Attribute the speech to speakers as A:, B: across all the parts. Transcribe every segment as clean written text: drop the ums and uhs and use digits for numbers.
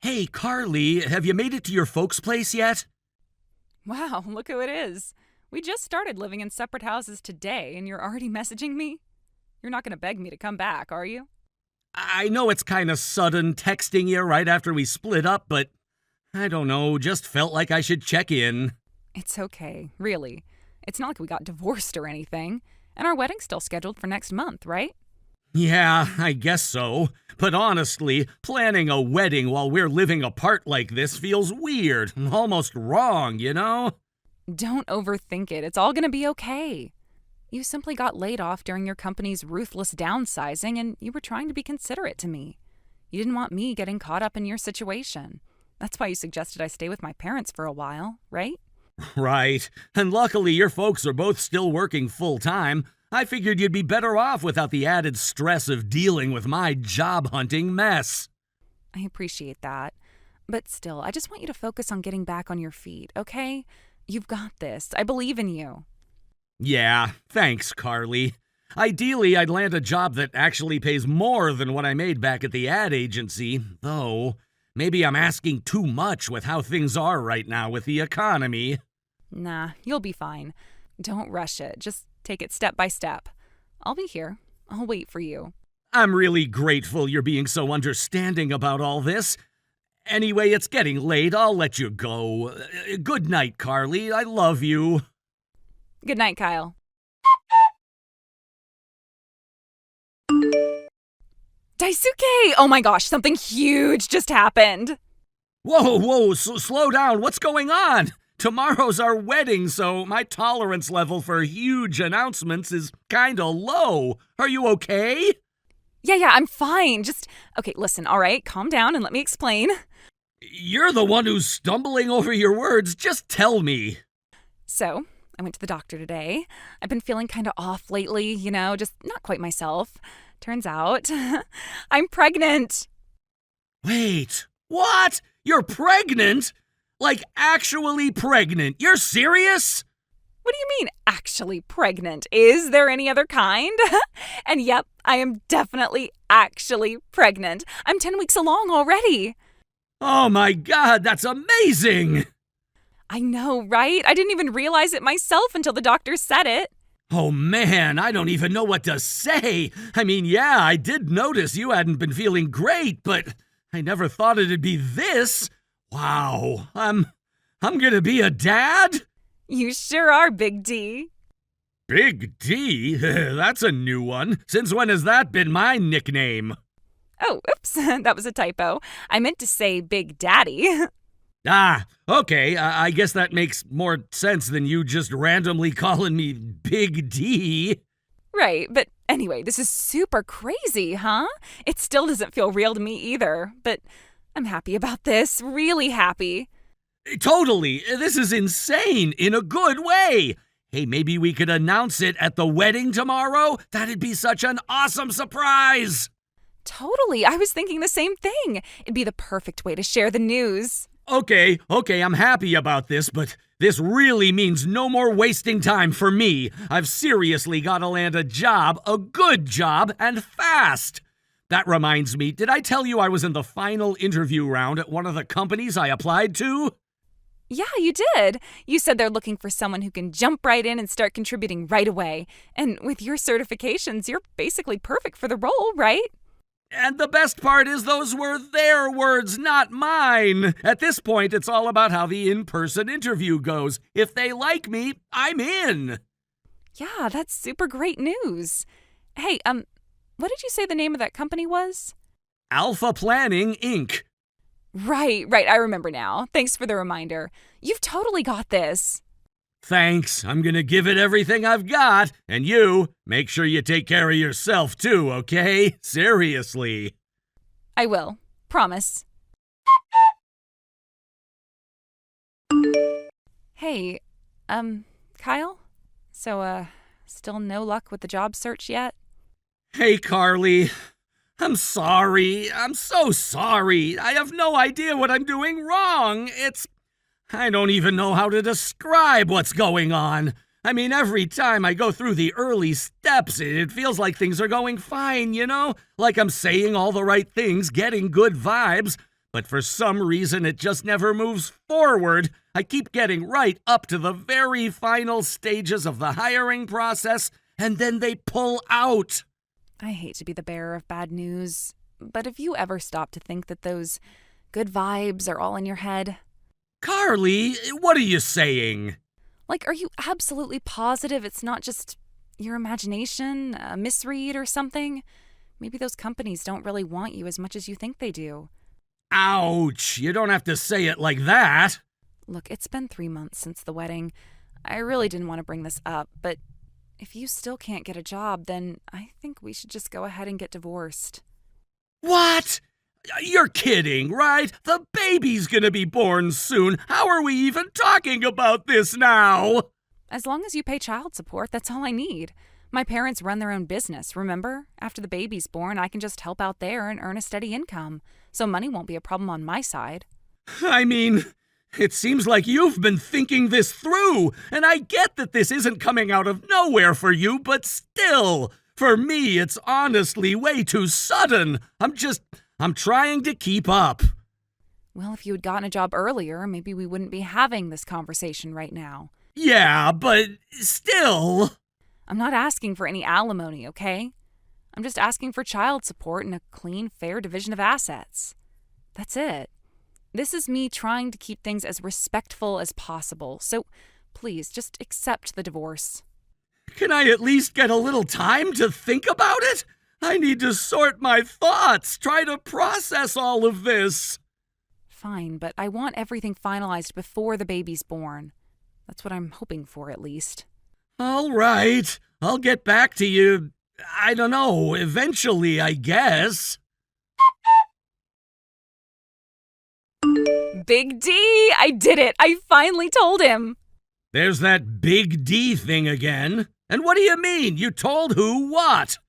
A: Hey, Carly, have you made it to your folks' place yet?
B: Wow, look who it is. We just started living in separate houses today, and you're already messaging me? You're not going to beg me to come back, are you?
A: I know it's kinda sudden texting you right after we split up, but I don't know, just felt like I should check in.
B: It's okay, really. It's not like we got divorced or anything. And our wedding's still scheduled for next month, right?
A: Yeah, I guess so. But honestly, planning a wedding while we're living apart like this feels weird, almost wrong, you know?
B: Don't overthink it. It's all going to be okay. You simply got laid off during your company's ruthless downsizing, and you were trying to be considerate to me. You didn't want me getting caught up in your situation. That's why you suggested I stay with my parents for a while, right?
A: Right. And luckily your folks are both still working full-time. I figured you'd be better off without the added stress of dealing with my job-hunting mess.
B: I appreciate that. But still, I just want you to focus on getting back on your feet, okay? You've got this. I believe in you.
A: Yeah, thanks, Carly. Ideally, I'd land a job that actually pays more than what I made back at the ad agency, though maybe I'm asking too much with how things are right now with the economy.
B: Nah, you'll be fine. Don't rush it. Just take it step by step. I'll be here. I'll wait for you.
A: I'm really grateful you're being so understanding about all this. Anyway, it's getting late. I'll let you go. Good night, Carly. I love you.
B: Good night, Kyle. Daisuke! Oh my gosh, something huge just happened.
A: Whoa, slow down. What's going on? Tomorrow's our wedding, so my tolerance level for huge announcements is kinda low. Are you okay?
B: Yeah, I'm fine. Okay, listen, all right? Calm down and let me explain.
A: You're the one who's stumbling over your words. Just tell me.
B: So, I went to the doctor today. I've been feeling kind of off lately, just not quite myself. Turns out, I'm pregnant.
A: Wait, what? You're pregnant? Like, actually pregnant? You're serious?
B: What do you mean, actually pregnant? Is there any other kind? And yep, I am definitely actually pregnant. I'm 10 weeks along already.
A: Oh my God, that's amazing!
B: I know, right? I didn't even realize it myself until the doctor said it.
A: Oh man, I don't even know what to say. I mean, yeah, I did notice you hadn't been feeling great, but I never thought it'd be this. Wow, I'm gonna be a dad?
B: You sure are, Big D.
A: Big D? That's a new one. Since when has that been my nickname?
B: Oh, oops, that was a typo. I meant to say Big Daddy.
A: Ah, okay, I guess that makes more sense than you just randomly calling me Big D.
B: Right, but anyway, this is super crazy, huh? It still doesn't feel real to me either, but I'm happy about this, really happy.
A: Totally, this is insane in a good way. Hey, maybe we could announce it at the wedding tomorrow? That'd be such an awesome surprise!
B: Totally, I was thinking the same thing. It'd be the perfect way to share the news.
A: Okay, I'm happy about this, but this really means no more wasting time for me. I've seriously got to land a job, a good job, and fast. That reminds me, did I tell you I was in the final interview round at one of the companies I applied to?
B: Yeah, you did. You said they're looking for someone who can jump right in and start contributing right away. And with your certifications, you're basically perfect for the role, right?
A: And the best part is those were their words, not mine. At this point, it's all about how the in-person interview goes. If they like me, I'm in.
B: Yeah, that's super great news. Hey, what did you say the name of that company was?
A: Alpha Planning, Inc.
B: Right, I remember now. Thanks for the reminder. You've totally got this.
A: Thanks. I'm gonna give it everything I've got. And you, make sure you take care of yourself too, okay? Seriously.
B: I will. Promise. Hey, Kyle? So, still no luck with the job search yet?
A: Hey, Carly. I'm sorry. I'm so sorry. I have no idea what I'm doing wrong. I don't even know how to describe what's going on. I mean, every time I go through the early steps, it feels like things are going fine, you know? Like I'm saying all the right things, getting good vibes. But for some reason, it just never moves forward. I keep getting right up to the very final stages of the hiring process, and then they pull out.
B: I hate to be the bearer of bad news, but have you ever stopped to think that those good vibes are all in your head?
A: Carly, what are you saying?
B: Like, are you absolutely positive it's not just your imagination, a misread or something? Maybe those companies don't really want you as much as you think they do.
A: Ouch, you don't have to say it like that.
B: Look, it's been 3 months since the wedding. I really didn't want to bring this up, but if you still can't get a job, then I think we should just go ahead and get divorced.
A: What? You're kidding, right? The baby's gonna be born soon. How are we even talking about this now?
B: As long as you pay child support, that's all I need. My parents run their own business, remember? After the baby's born, I can just help out there and earn a steady income, so money won't be a problem on my side.
A: I mean, it seems like you've been thinking this through, and I get that this isn't coming out of nowhere for you, but still, for me, it's honestly way too sudden. I'm trying to keep up.
B: Well, if you had gotten a job earlier, maybe we wouldn't be having this conversation right now.
A: Yeah, but still.
B: I'm not asking for any alimony, okay? I'm just asking for child support and a clean, fair division of assets. That's it. This is me trying to keep things as respectful as possible, so please just accept the divorce.
A: Can I at least get a little time to think about it? I need to sort my thoughts, try to process all of this.
B: Fine, but I want everything finalized before the baby's born. That's what I'm hoping for, at least.
A: All right, I'll get back to you, I don't know, eventually, I guess.
B: Big D! I did it! I finally told him!
A: There's that Big D thing again. And what do you mean? You told who what?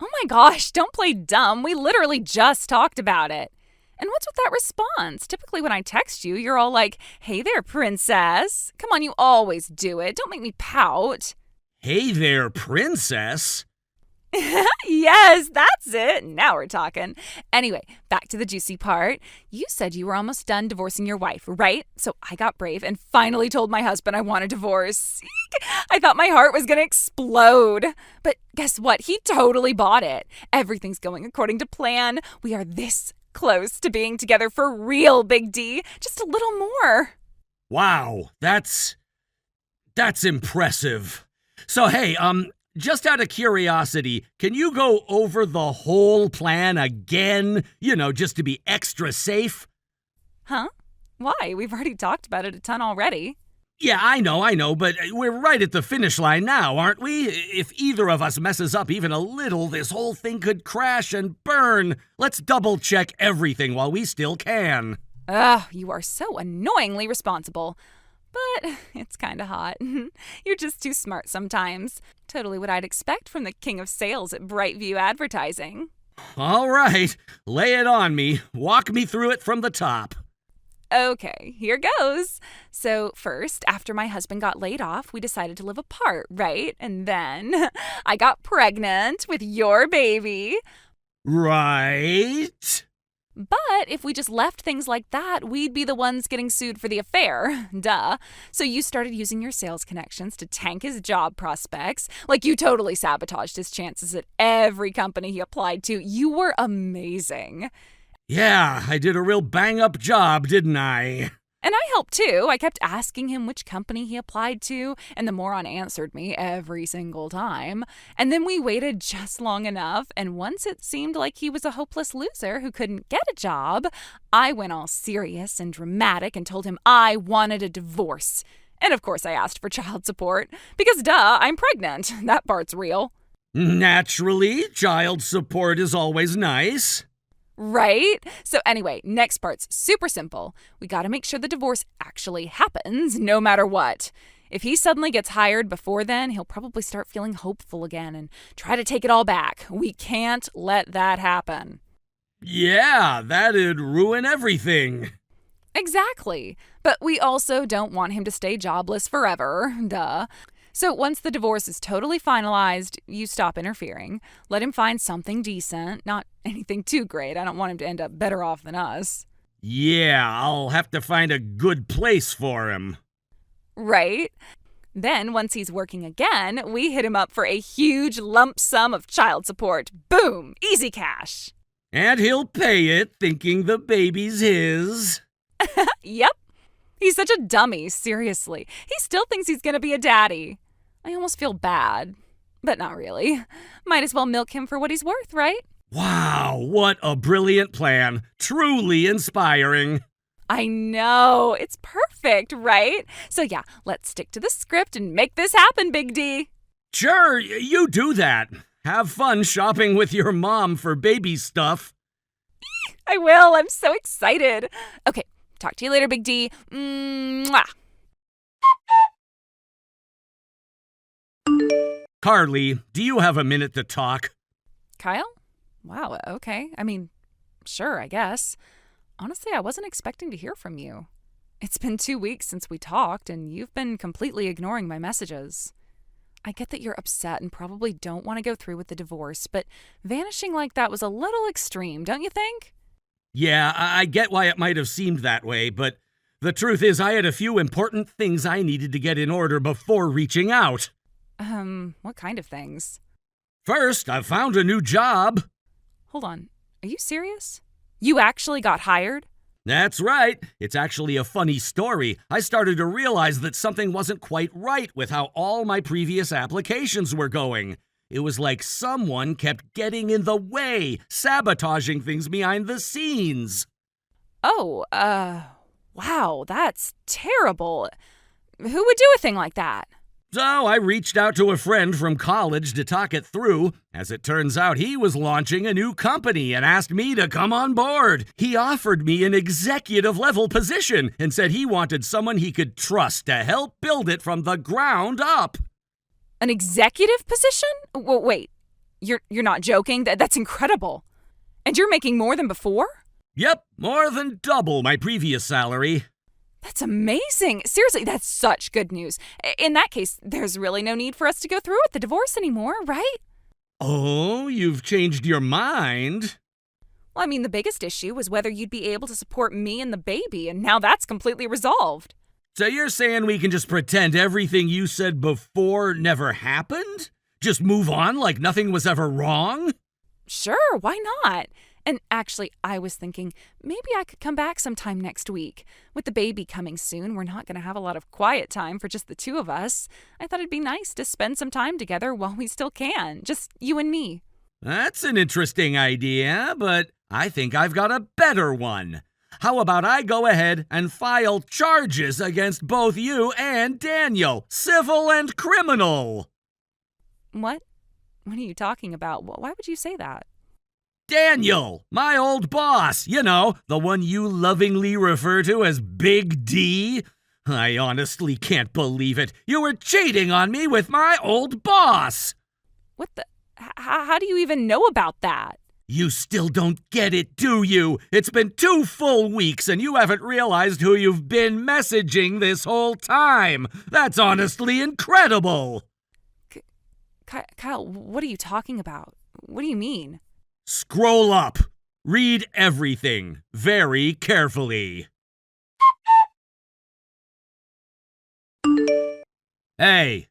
B: Oh my gosh, don't play dumb. We literally just talked about it. And what's with that response? Typically when I text you, you're all like, hey there, princess. Come on, you always do it. Don't make me pout.
A: Hey there, princess.
B: Yes, that's it. Now we're talking. Anyway, back to the juicy part. You said you were almost done divorcing your wife, right? So I got brave and finally told my husband I want a divorce. I thought my heart was going to explode. But guess what? He totally bought it. Everything's going according to plan. We are this close to being together for real, Big D. Just a little more.
A: Wow, that's impressive. So hey, just out of curiosity, can you go over the whole plan again? You know, just to be extra safe?
B: Huh? Why? We've already talked about it a ton already.
A: Yeah, I know, but we're right at the finish line now, aren't we? If either of us messes up even a little, this whole thing could crash and burn. Let's double-check everything while we still can.
B: Ugh, you are so annoyingly responsible. But it's kind of hot. You're just too smart sometimes. Totally what I'd expect from the king of sales at Brightview Advertising.
A: All right, lay it on me. Walk me through it from the top.
B: Okay, here goes. So first, after my husband got laid off, we decided to live apart, right? And then I got pregnant with your baby.
A: Right.
B: But if we just left things like that, we'd be the ones getting sued for the affair. Duh. So you started using your sales connections to tank his job prospects. Like you totally sabotaged his chances at every company he applied to. You were amazing.
A: Yeah, I did a real bang-up job, didn't I?
B: And I helped too. I kept asking him which company he applied to, and the moron answered me every single time. And then we waited just long enough, and once it seemed like he was a hopeless loser who couldn't get a job, I went all serious and dramatic and told him I wanted a divorce. And of course I asked for child support, because duh, I'm pregnant. That part's real.
A: Naturally, child support is always nice.
B: Right? So anyway, next part's super simple. We gotta make sure the divorce actually happens, no matter what. If he suddenly gets hired before then, he'll probably start feeling hopeful again and try to take it all back. We can't let that happen.
A: Yeah, that'd ruin everything.
B: Exactly. But we also don't want him to stay jobless forever. Duh. So once the divorce is totally finalized, you stop interfering. Let him find something decent, not anything too great. I don't want him to end up better off than us.
A: Yeah, I'll have to find a good place for him.
B: Right? Then, once he's working again, we hit him up for a huge lump sum of child support. Boom! Easy cash.
A: And he'll pay it thinking the baby's his.
B: Yep. He's such a dummy, seriously. He still thinks he's gonna be a daddy. I almost feel bad. But not really. Might as well milk him for what he's worth, right?
A: Wow, what a brilliant plan. Truly inspiring.
B: I know. It's perfect, right? So yeah, let's stick to the script and make this happen, Big D.
A: Sure, you do that. Have fun shopping with your mom for baby stuff.
B: I will. I'm so excited. Okay, talk to you later, Big D. Mwah.
A: Carly, do you have a minute to talk?
B: Kyle? Wow, okay. I mean, sure, I guess. Honestly, I wasn't expecting to hear from you. It's been 2 weeks since we talked, and you've been completely ignoring my messages. I get that you're upset and probably don't want to go through with the divorce, but vanishing like that was a little extreme, don't you think?
A: Yeah, I get why it might have seemed that way, but the truth is I had a few important things I needed to get in order before reaching out.
B: What kind of things?
A: First, I found a new job.
B: Hold on. Are you serious? You actually got hired?
A: That's right. It's actually a funny story. I started to realize that something wasn't quite right with how all my previous applications were going. It was like someone kept getting in the way, sabotaging things behind the scenes.
B: Oh, wow, that's terrible. Who would do a thing like that?
A: So I reached out to a friend from college to talk it through. As it turns out, he was launching a new company and asked me to come on board. He offered me an executive level position and said he wanted someone he could trust to help build it from the ground up.
B: An executive position? Wait, you're not joking? That's incredible. And you're making more than before?
A: Yep, more than double my previous salary.
B: That's amazing. Seriously, that's such good news. In that case, there's really no need for us to go through with the divorce anymore, right?
A: Oh, you've changed your mind?
B: Well, I mean, the biggest issue was whether you'd be able to support me and the baby, and now that's completely resolved.
A: So you're saying we can just pretend everything you said before never happened? Just move on like nothing was ever wrong?
B: Sure, why not? And actually, I was thinking maybe I could come back sometime next week. With the baby coming soon, we're not going to have a lot of quiet time for just the two of us. I thought it'd be nice to spend some time together while we still can, just you and me.
A: That's an interesting idea, but I think I've got a better one. How about I go ahead and file charges against both you and Daniel, civil and criminal?
B: What? What are you talking about? Why would you say that?
A: Daniel, my old boss, you know, the one you lovingly refer to as Big D. I honestly can't believe it. You were cheating on me with my old boss.
B: What the? How do you even know about that?
A: You still don't get it, do you? It's been 2 full weeks and you haven't realized who you've been messaging this whole time. That's honestly incredible.
B: Kyle, what are you talking about? What do you mean?
A: Scroll up. Read everything very carefully. Hey.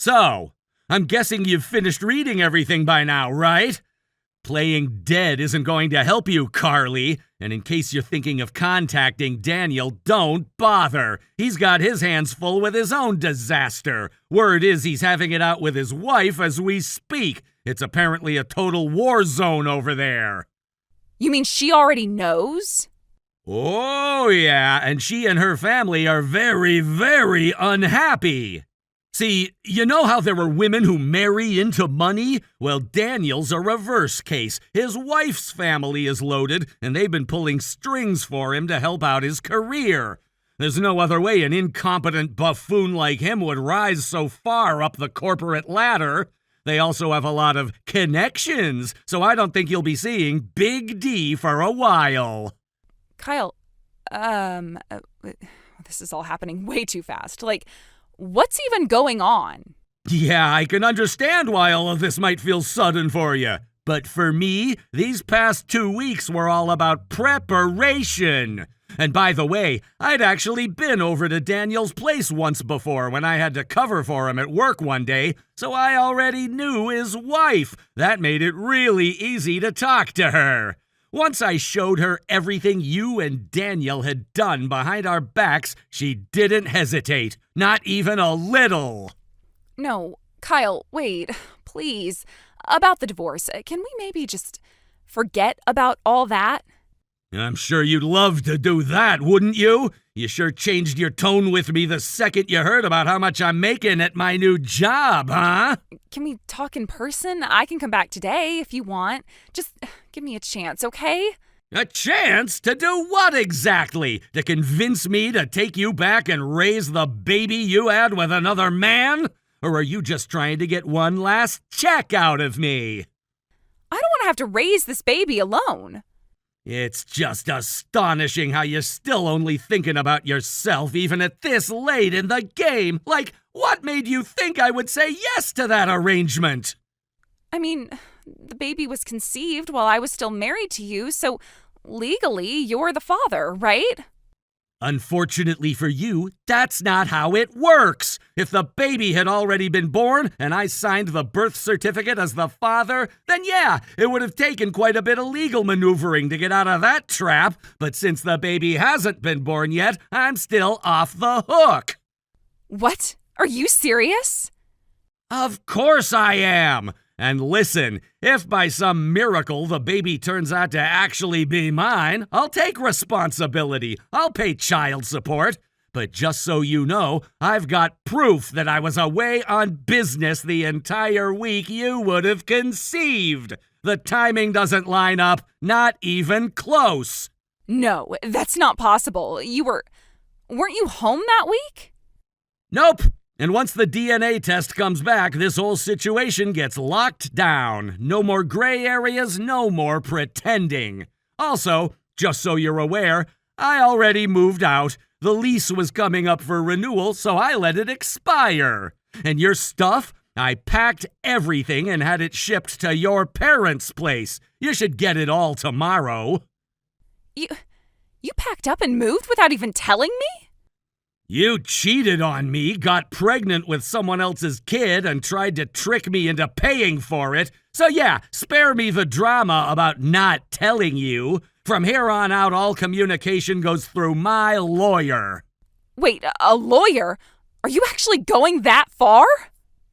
A: So, I'm guessing you've finished reading everything by now, right? Playing dead isn't going to help you, Carly. And in case you're thinking of contacting Daniel, don't bother. He's got his hands full with his own disaster. Word is he's having it out with his wife as we speak. It's apparently a total war zone over there.
B: You mean she already knows?
A: Oh, yeah, and she and her family are very, very unhappy. See, you know how there are women who marry into money? Well, Daniel's a reverse case. His wife's family is loaded, and they've been pulling strings for him to help out his career. There's no other way an incompetent buffoon like him would rise so far up the corporate ladder. They also have a lot of connections, so I don't think you'll be seeing Big D for a while.
B: Kyle, this is all happening way too fast. Like, what's even going on?
A: Yeah, I can understand why all of this might feel sudden for you. But for me, these past 2 weeks were all about preparation. And by the way, I'd actually been over to Daniel's place once before when I had to cover for him at work one day, so I already knew his wife. That made it really easy to talk to her. Once I showed her everything you and Daniel had done behind our backs, she didn't hesitate. Not even a little.
B: No, Kyle, wait, please. About the divorce, can we maybe just forget about all that?
A: I'm sure you'd love to do that, wouldn't you? You sure changed your tone with me the second you heard about how much I'm making at my new job, huh?
B: Can we talk in person? I can come back today if you want. Just give me a chance, okay?
A: A chance to do what exactly? To convince me to take you back and raise the baby you had with another man? Or are you just trying to get one last check out of me?
B: I don't want to have to raise this baby alone.
A: It's just astonishing how you're still only thinking about yourself even at this late in the game. Like, what made you think I would say yes to that arrangement?
B: I mean, the baby was conceived while I was still married to you, so legally you're the father, right?
A: Unfortunately for you, that's not how it works. If the baby had already been born and I signed the birth certificate as the father, then yeah, it would have taken quite a bit of legal maneuvering to get out of that trap. But since the baby hasn't been born yet, I'm still off the hook.
B: What? Are you serious?
A: Of course I am. And listen, if by some miracle the baby turns out to actually be mine, I'll take responsibility. I'll pay child support. But just so you know, I've got proof that I was away on business the entire week you would have conceived. The timing doesn't line up, not even close.
B: No, that's not possible. Weren't you home that week?
A: Nope. And once the DNA test comes back, this whole situation gets locked down. No more gray areas, no more pretending. Also, just so you're aware, I already moved out. The lease was coming up for renewal, so I let it expire. And your stuff? I packed everything and had it shipped to your parents' place. You should get it all tomorrow.
B: You packed up and moved without even telling me?
A: You cheated on me, got pregnant with someone else's kid, and tried to trick me into paying for it. So yeah, spare me the drama about not telling you. From here on out, all communication goes through my lawyer.
B: Wait, a lawyer? Are you actually going that far?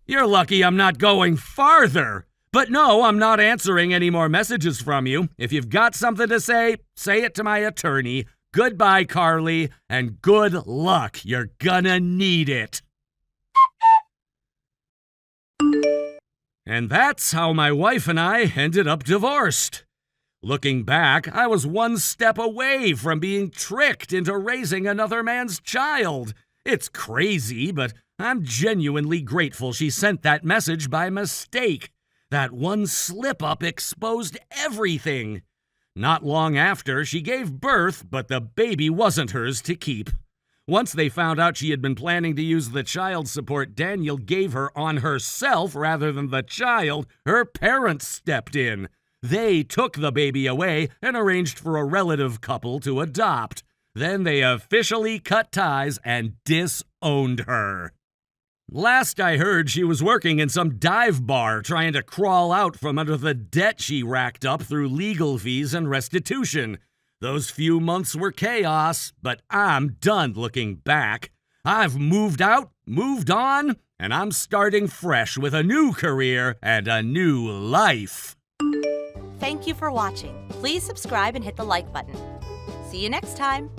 A: You're lucky I'm not going farther. But no, I'm not answering any more messages from you. If you've got something to say it to my attorney. Goodbye, Carly, and good luck. You're gonna need it. And that's how my wife and I ended up divorced. Looking back, I was one step away from being tricked into raising another man's child. It's crazy, but I'm genuinely grateful she sent that message by mistake. That one slip-up exposed everything. Not long after, she gave birth, but the baby wasn't hers to keep. Once they found out she had been planning to use the child support Daniel gave her on herself rather than the child, her parents stepped in. They took the baby away and arranged for a relative couple to adopt. Then they officially cut ties and disowned her. Last I heard, she was working in some dive bar trying to crawl out from under the debt she racked up through legal fees and restitution. Those few months were chaos, but I'm done looking back. I've moved out, moved on, and I'm starting fresh with a new career and a new life.
C: Thank you for watching. Please subscribe and hit the like button. See you next time.